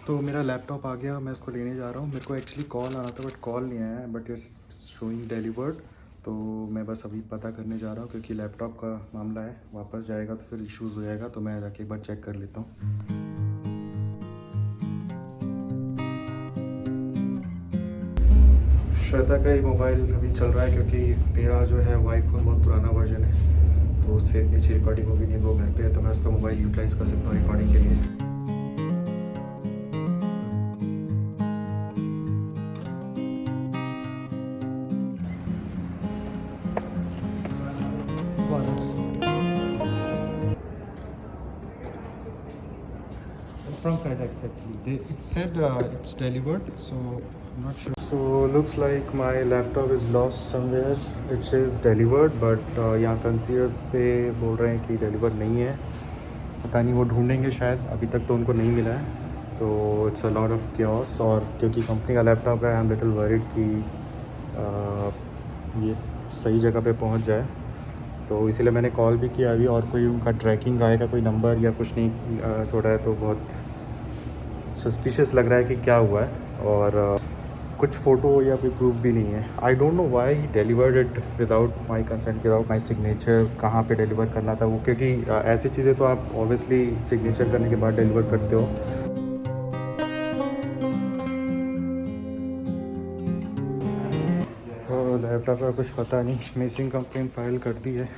तो मेरा लैपटॉप आ गया, मैं इसको लेने जा रहा हूँ। मेरे को एक्चुअली कॉल आना था बट कॉल नहीं आया है, बट इट्स शोइंग डिलीवर्ड। तो मैं बस अभी पता करने जा रहा हूँ क्योंकि लैपटॉप का मामला है, वापस जाएगा तो फिर इश्यूज़ हो जाएगा। तो मैं जाके एक बार चेक कर लेता हूँ। श्वेता का ही मोबाइल अभी चल रहा है क्योंकि मेरा जो है आईफोन बहुत पुराना वर्जन है, तो उससे इतनी अच्छी रिकॉर्डिंग होगी नहीं। वो घर पे है तो मैं उसका मोबाइल यूटिलाइज़ कर सकता हूँ रिकॉर्डिंग के लिए। From FedEx actually. It said it's delivered, so I'm not sure. So looks like my laptop is lost somewhere. It says delivered, but यहाँ कंसीयर्स पे बोल रहे हैं कि डिलीवर नहीं है। पता नहीं, वो ढूंढेंगे शायद, अभी तक तो उनको नहीं मिला है। तो it's a lot of chaos, और क्योंकि कंपनी का लैपटॉप है, आई एम लिटिल वरीड कि ये सही जगह पे पहुंच जाए। तो इसीलिए मैंने कॉल भी किया अभी, और कोई उनका ट्रैकिंग आएगा, कोई नंबर या कुछ नहीं छोड़ा है, तो बहुत सस्पिशियस लग रहा है कि क्या हुआ है। और कुछ फ़ोटो या कोई प्रूफ भी नहीं है। I don't know why he delivered it without my consent, without my signature. कहाँ पे डिलीवर करना था वो, क्योंकि ऐसी चीज़ें तो आप ऑब्वियसली सिग्नेचर करने के बाद डिलीवर करते हो। तो लैपटॉप का कुछ पता नहीं, मिसिंग कंप्लेंट फाइल कर दी है।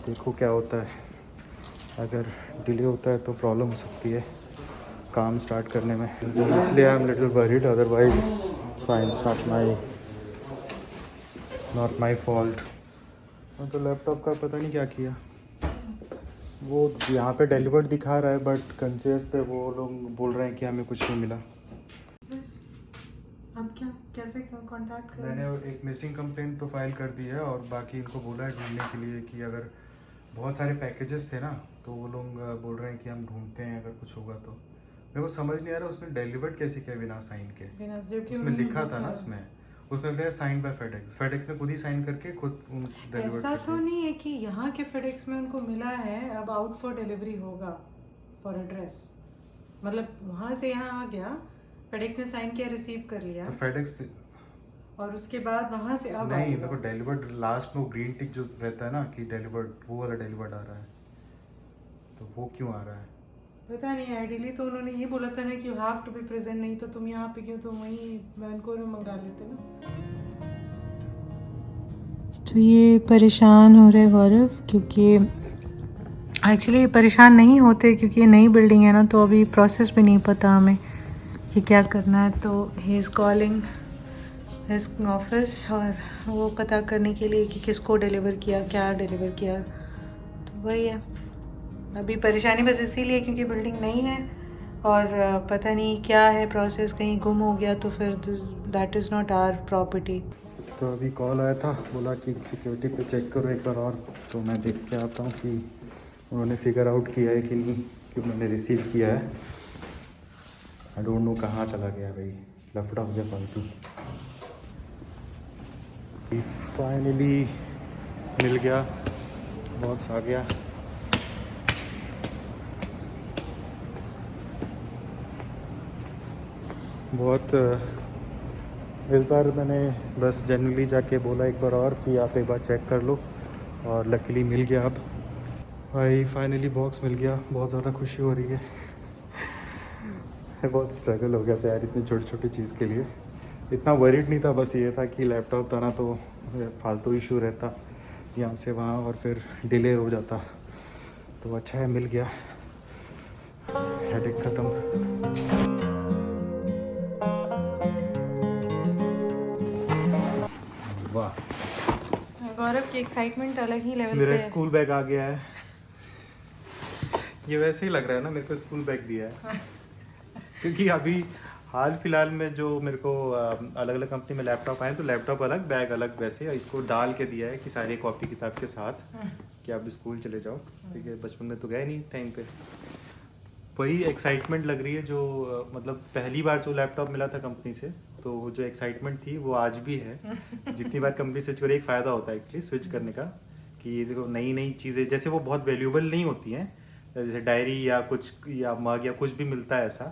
देखो क्या होता है, अगर डिले होता है तो प्रॉब्लम हो सकती है काम स्टार्ट करने में, इसलिए I am little worried. Otherwise it's fine, it's not my fault. तो लैपटॉप का पता नहीं क्या किया, वो यहाँ पे डिलीवर्ड दिखा रहा है बट कंसियर्स पे वो लोग बोल रहे हैं कि हमें कुछ नहीं मिला। अब क्या, कैसे कांटेक्ट करें? मैंने एक मिसिंग कंप्लेंट तो फाइल कर दी है, और बाकी इनको बोला है ढूंढने के लिए कि अगर बहुत सारे पैकेजेस थे ना, तो वो लोग बोल रहे हैं कि हम ढूंढते हैं, अगर कुछ होगा तो। मेरे को समझ नहीं आ रहा उसमें डिलीवर्ड कैसे किया बिना साइन के। उसमें लिखा था ना, उसमें लिखा साइन बाय फेडेक्स, फेडेक्स ने खुद ही साइन करके खुद डिलीवर्ड। ऐसा तो नहीं है कि यहाँ के फेडेक्स में उनको मिला है, अब आउट फॉर डिलीवरी होगा फॉर एड्रेस, मतलब वहाँ से यहाँ आ गया, फेडेक्स ने साइन किया, रिसीव कर लिया, तो फेडेक्स और उसके बाद वहाँ से अब नहीं, मेरे को डिलीवर्ड लास्ट में वो ग्रीन टिक जो रहता है ना कि डिलीवर्ड, वो वाला डिलीवर्ड आ रहा है। तो वो क्यों आ रहा है पता नहीं। आइडियली तो उन्होंने ये बोला था ना कि you have to be present, नहीं तो तुम यहाँ पे क्यों, तुम वहीं वैनकूवर में मंगा लेते ना। तो ये परेशान हो रहे गौरव, क्योंकि एक्चुअली परेशान नहीं होते क्योंकि ये नई बिल्डिंग है ना, तो अभी प्रोसेस भी नहीं पता हमें कि क्या करना है। तो he is calling his office, और वो पता करने के लिए कि किसको डिलीवर किया, क्या डिलीवर किया। तो वही है अभी परेशानी, बस इसीलिए क्योंकि बिल्डिंग नहीं है और पता नहीं क्या है प्रोसेस, कहीं गुम हो गया तो फिर that is not our property. तो अभी कॉल आया था, बोला कि सिक्योरिटी पे चेक करो एक बार और। तो मैं देख के आता हूँ कि उन्होंने फिगर आउट किया है कि नहीं, कि उन्होंने रिसीव किया है। आई डोंट नो कहाँ चला गया भाई, लफड़ा हो गया फालतू। फाइनली मिल गया, बॉक्स आ गया। बहुत इस बार मैंने बस जनरली जाके बोला एक बार और कि आप एक बार चेक कर लो, और लकीली मिल गया। अब भाई फाइनली बॉक्स मिल गया, बहुत ज़्यादा खुशी हो रही है। बहुत स्ट्रगल हो गया था यार इतनी छोटी छोटी चीज़ के लिए। इतना वरीड नहीं था, बस ये था कि लैपटॉप था ना, तो फालतू इशू रहता यहाँ से वहाँ और फिर डिले हो जाता। तो अच्छा है मिल गया, हेडेक ख़त्म। वाह, गौरव की एक्साइटमेंट अलग ही लेवल मेरा पे स्कूल बैग आ गया है। ये वैसे ही लग रहा है ना, मेरे को स्कूल बैग दिया है। क्योंकि अभी हाल फिलहाल में जो मेरे को अलग अलग कंपनी में लैपटॉप आए, तो लैपटॉप अलग, बैग अलग, वैसे इसको डाल के दिया है कि सारी कॉपी किताब के साथ कि आप स्कूल चले जाओ। ठीक है, बचपन में तो गए नहीं टाइम पे। वही एक्साइटमेंट लग रही है जो मतलब पहली बार जो लैपटॉप मिला था कंपनी से, तो जो एक्साइटमेंट थी वो आज भी है। जितनी बार कंपनी स्विच करे, एक फ़ायदा होता है एक्चुअली स्विच करने का, कि ये देखो नई नई चीज़ें, जैसे वो बहुत वैल्यूएबल नहीं होती हैं, जैसे डायरी या कुछ या मग या कुछ भी मिलता है ऐसा,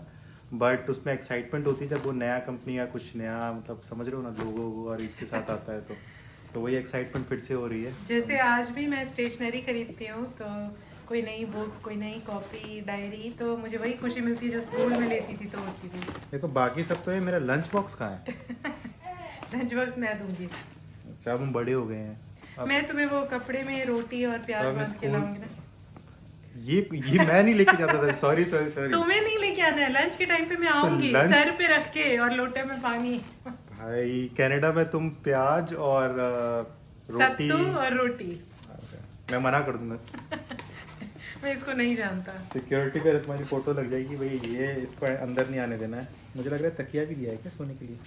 बट उसमें एक्साइटमेंट होती है जब वो नया कंपनी या कुछ नया, मतलब समझ रहे हो ना, लोगो और इसके साथ आता है तो वही एक्साइटमेंट फिर से हो रही है। जैसे आज भी मैं स्टेशनरी खरीदती हूँ तो कोई नई बुक, कोई नई कॉपी, डायरी, तो मुझे वही खुशी मिलती है जो स्कूल में लेती थी तो होती थी। देखो बाकी सब तो है, मेरा लंच बॉक्स कहाँ है? लंच बॉक्स मैं दूंगी। अच्छा अब हम बड़े हो गए हैं अब। मैं तुम्हें वो कपड़े में रोटी और प्याज अब मैं बांध के स्कूल- लाऊंगी ना। ये मैं नहीं लेके जाता था, सॉरी सॉरी सॉरी तुम्हें नहीं लेके आना है, लंच के टाइम पे मैं आऊंगी लंच- सर पे रख के और लोटे में पानी, भाई कनाडा में तुम प्याज और रोटी, सत्तू और रोटी। मैं मना कर दूंगा। मैं इसको नहीं जानता। सिक्योरिटी पे तुम्हारी फोटो लग जाएगी भाई, ये इसको अंदर नहीं आने देना है। मुझे लग रहा है तकिया भी दिया है क्या सोने के लिए?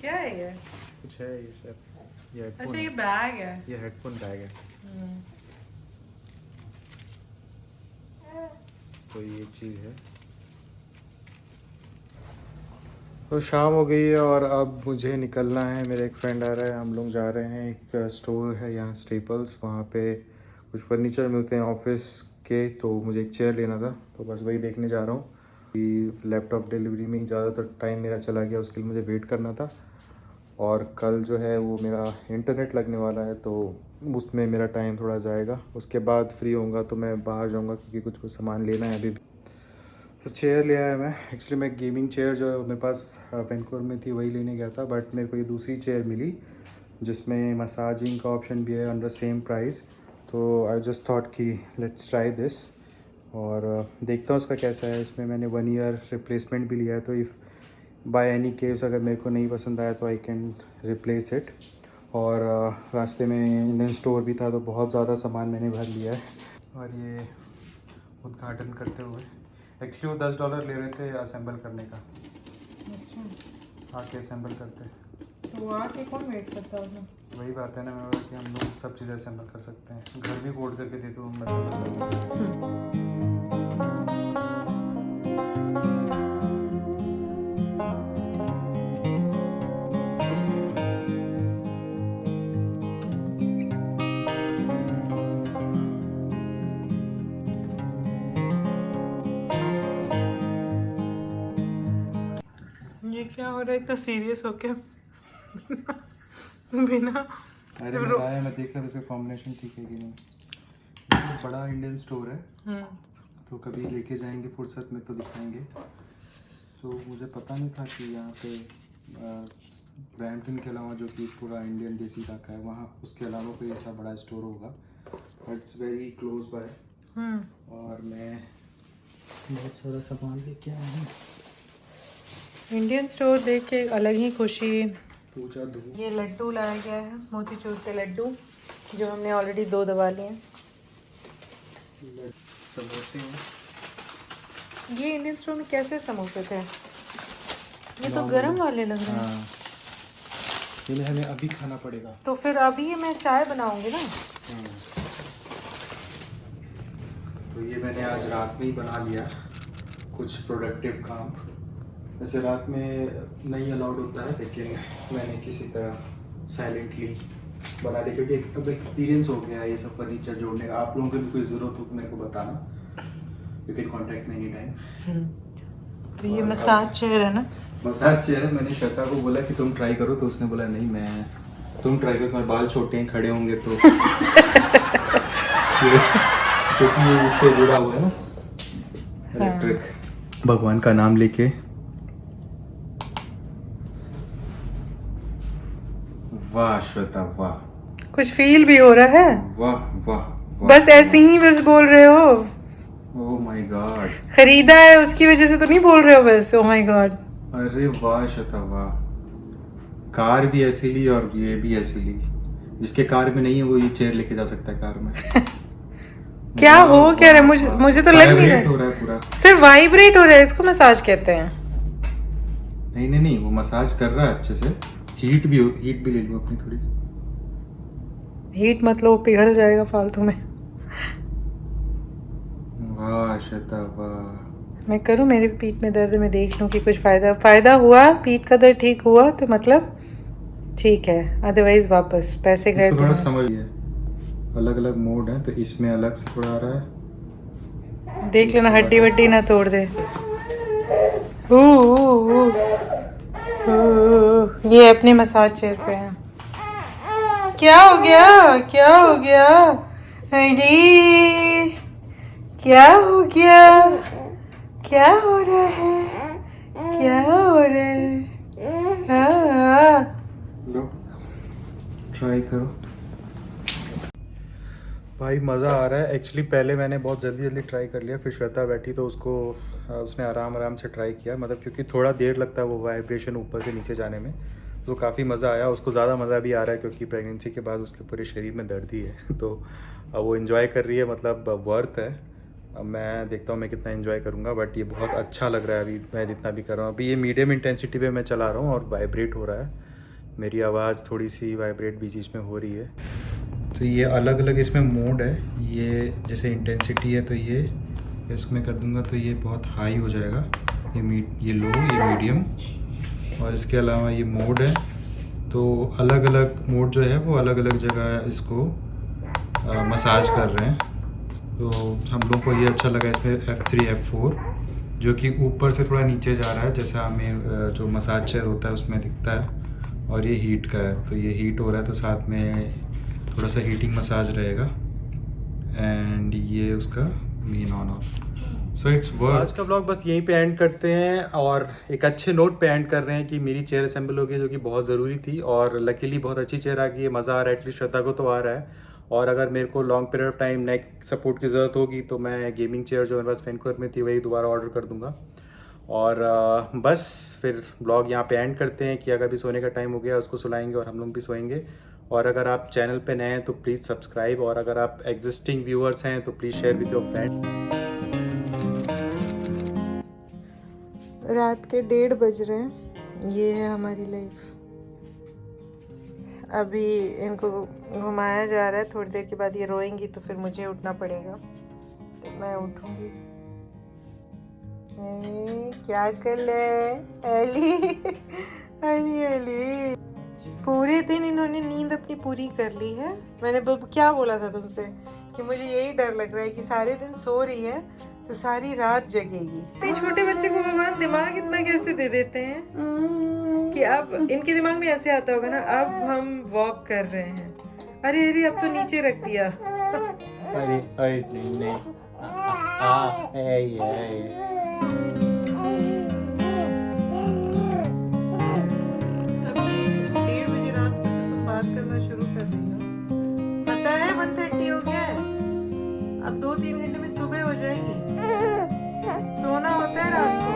क्या है ये? कुछ है ये शायद, ये अच्छा हेडफोन ये है। बैग है। ये हेडफोन बैग है, हम्म। तो ये चीज़ है। तो शाम हो गई है और अब मुझे निकलना है, मेरा एक फ्रेंड आ रहा है, हम लोग जा रहे हैं। एक स्टोर है यहाँ स्टेपल्स, वहाँ पे कुछ फर्नीचर मिलते हैं ऑफिस के, तो मुझे एक चेयर लेना था, तो बस वही देखने जा रहा हूँ। कि लैपटॉप डिलीवरी में ही ज़्यादातर टाइम मेरा चला गया, उसके लिए मुझे वेट करना था। और कल जो है वो मेरा इंटरनेट लगने वाला है, तो उसमें मेरा टाइम थोड़ा जाएगा। उसके बाद फ्री होऊंगा तो मैं बाहर जाऊंगा क्योंकि कुछ कुछ सामान लेना है अभी भी। तो चेयर ले आया मैं, एक्चुअली मैं गेमिंग चेयर जो मेरे पास वैंकूवर में थी वही लेने गया था, बट मेरे को ये दूसरी चेयर मिली जिसमें मसाजिंग का ऑप्शन भी है अंडर सेम प्राइस। तो आई जस्ट थॉट कि लेट्स ट्राई दिस, और देखता हूँ उसका कैसा है। इसमें मैंने 1 ईयर रिप्लेसमेंट भी लिया है, तो इफ़ बाय एनी केस अगर मेरे को नहीं पसंद आया तो आई कैन रिप्लेस इट। और रास्ते में इंडियन स्टोर भी था तो बहुत ज़्यादा सामान मैंने भर लिया है। और ये उद्घाटन करते हुए एक्चुअली वो $10 ले रहे थे असेंबल करने का, आके असेंबल करते। तो आके कौन वेट करता है? वही बात है ना, मैं बोला कि हम लोग सब चीज़ें असेंबल कर सकते हैं, घर भी कोड करके दे दो हम असेंबल कर। ये क्या हो रहा है इतना सीरियस हो क्या? बिना अरे मैं आया, मैं देख रहा था इसका कॉम्बिनेशन ठीक है कि नहीं। ये बड़ा इंडियन स्टोर है तो कभी लेके जाएंगे फुर्सत में तो दिखाएंगे। तो मुझे पता नहीं था कि यहाँ पे ब्रैम्पटन के अलावा जो कि पूरा इंडियन देसी इलाका है वहाँ उसके अलावा कोई ऐसा बड़ा स्टोर होगा, but it's very close by. और मैं बहुत सारा सामान लेके आया हूँ। इंडियन स्टोर देख के अलग ही खुशी। पूजा दो, ये लड्डू लाया गया है, मोतीचूर के लड्डू, जो हमने ऑलरेडी 2 दबा लिए हैं। समोसे हैं। ये इंडियन स्टोर में कैसे समोसे थे? ये तो गरम वाले लग रहे हैं। हाँ, ये हमें अभी खाना पड़ेगा। तो फिर अभी मैं चाय बनाऊंगी ना। तो ये मैंने आज रात में ही बना लिया कुछ प्रोडक्टिव काम। वैसे रात में नहीं अलाउड होता है, लेकिन मैंने किसी तरह साइलेंटली बना लिया क्योंकि अब एक्सपीरियंस हो गया है ये सब फर्नीचर जोड़ने का। आप लोगों को भी कोई ज़रूरत हो तो मेरे को बताना, you can contact me any time. तो ये मसाज चेयर है ना? मसाज चेयर है। मैंने श्वेता को बोला कि तुम ट्राई करो, तो उसने बोला नहीं तुम ट्राई करो, तुम्हारे बाल छोटे हैं, खड़े होंगे तो क्योंकि ये इससे जुड़ा हुआ है ना इलेक्ट्रिक। भगवान का नाम लेके वाह श्वेता वाह, कुछ फील भी हो रहा है? वाह वाह वाह। बस ऐसे ही बस बोल रहे हो? ओह माय गॉड, खरीदा है उसकी वजह से तो नहीं बोल रहे हो बस? ओह माय गॉड, अरे वाह श्वेता वाह। कार भी ऐसी ली और ये भी ऐसी ली। जिसके कार में नहीं है वो ये चेयर लेके जा सकता है कार में। क्या हो क्या रहा है? मुझे तो लग नहीं वाइब्रेट हो रहा रहा है पूरा। सिर्फ वाइब्रेट हो रहा है, इसको मसाज कहते हैं। नहीं वो मसाज कर रहा है अच्छे से। हीट भी ले लूँ अपनी थोड़ी। हीट मतलब पिघल जाएगा फालतू में। वाह श्वेता वाह। मैं करूँ, मेरे पीठ में दर्द, मैं देख लूँ कि कुछ फायदा हुआ, पीठ का दर्द ठीक हुआ तो मतलब ठीक है, अदरवाइज वापस पैसे गए। थोड़ा समझिए, अलग अलग मोड है तो इसमें अलग से थोड़ा आ रहा है। देख लेना हड्डी वड्डी ना तोड़ दे। ये अपने मसाज चेयर पे है। क्या हो गया, क्या हो गया? अरे क्या हो गया? क्या हो रहा है? क्या हो रहा है? हाँ। ट्राई करो भाई, मज़ा आ रहा है। एक्चुअली पहले मैंने बहुत जल्दी जल्दी ट्राई कर लिया, फिर श्वेता बैठी तो उसने आराम आराम से ट्राई किया, मतलब क्योंकि थोड़ा देर लगता है वो वाइब्रेशन ऊपर से नीचे जाने में। तो काफ़ी मज़ा आया, उसको ज़्यादा मज़ा भी आ रहा है क्योंकि प्रेगनेंसी के बाद उसके पूरे शरीर में दर्द ही है। तो अब वो इन्जॉय कर रही है, मतलब वर्थ है। अब मैं देखता हूँ मैं कितना इन्जॉय करूँगा, बट ये बहुत अच्छा लग रहा है अभी मैं जितना भी कर रहा हूँ। अभी ये मीडियम इंटेंसिटी पे मैं चला रहा हूँ और वाइब्रेट हो रहा है, मेरी आवाज़ थोड़ी सी वाइब्रेट बीच बीच में हो रही है। तो ये अलग अलग इसमें मोड है, ये जैसे इंटेंसिटी है तो ये इसमें कर दूंगा तो ये बहुत हाई हो जाएगा, ये लो, ये मीडियम, और इसके अलावा ये मोड है। तो अलग अलग मोड जो है वो अलग अलग जगह इसको मसाज कर रहे हैं। तो हम लोग को ये अच्छा लगा इसमें F3 F4 जो कि ऊपर से थोड़ा नीचे जा रहा है, जैसा हमें जो मसाज चेयर होता है उसमें दिखता है, और ये हीट का है। तो ये हीट हो रहा है तो साथ में थोड़ा सा हीटिंग मसाज रहेगा, एंड ये उसका main on off. So it's work. आज का ब्लॉग बस यहीं पे एंड करते हैं, और एक अच्छे नोट पे एंड कर रहे हैं कि मेरी चेयर असेंबल हो गई, जो कि बहुत ज़रूरी थी, और लकीली बहुत अच्छी चेयर आ गई है। मज़ा आ रहा है, एटलीस्ट श्वेता को तो आ रहा है। और अगर मेरे को long period of time neck support की ज़रूरत होगी तो मैं गेमिंग चेयर जो मेरे पास वैंकूवर में थी वही दोबारा ऑर्डर कर दूँगा। और बस फिर ब्लॉग यहाँ पे एंड करते हैं कि अगर भी सोने का टाइम हो गया उसको सुलाएंगे और हम लोग भी सोएंगे। और अगर आप चैनल पे नए हैं तो प्लीज़ सब्सक्राइब, और अगर आप एग्जिस्टिंग व्यूअर्स हैं तो please share with your friend. रात के 1:30 बज रहे हैं, ये है हमारी लाइफ। अभी इनको घुमाया जा रहा है, थोड़ी देर के बाद ये रोएंगी तो फिर मुझे उठना पड़ेगा, तो मैं उठूंगी। क्या कर ले एली? एली एली, पूरे दिन इन्होंने नींद अपनी पूरी कर ली है। मैंने क्या बोला था तुमसे कि मुझे यही डर लग रहा है कि सारे दिन सो रही है तो सारी रात जगेगी। इतने छोटे बच्चे को भगवान दिमाग इतना कैसे दे देते हैं कि अब इनके दिमाग में ऐसे आता होगा ना, अब हम वॉक कर रहे हैं। अरे अरे अब तो नीचे रख दिया। अरे अरे नहीं शुरू कर रही हो, पता है 1:30 हो गया है, अब 2-3 घंटे में सुबह हो जाएगी। सोना होता है रात को।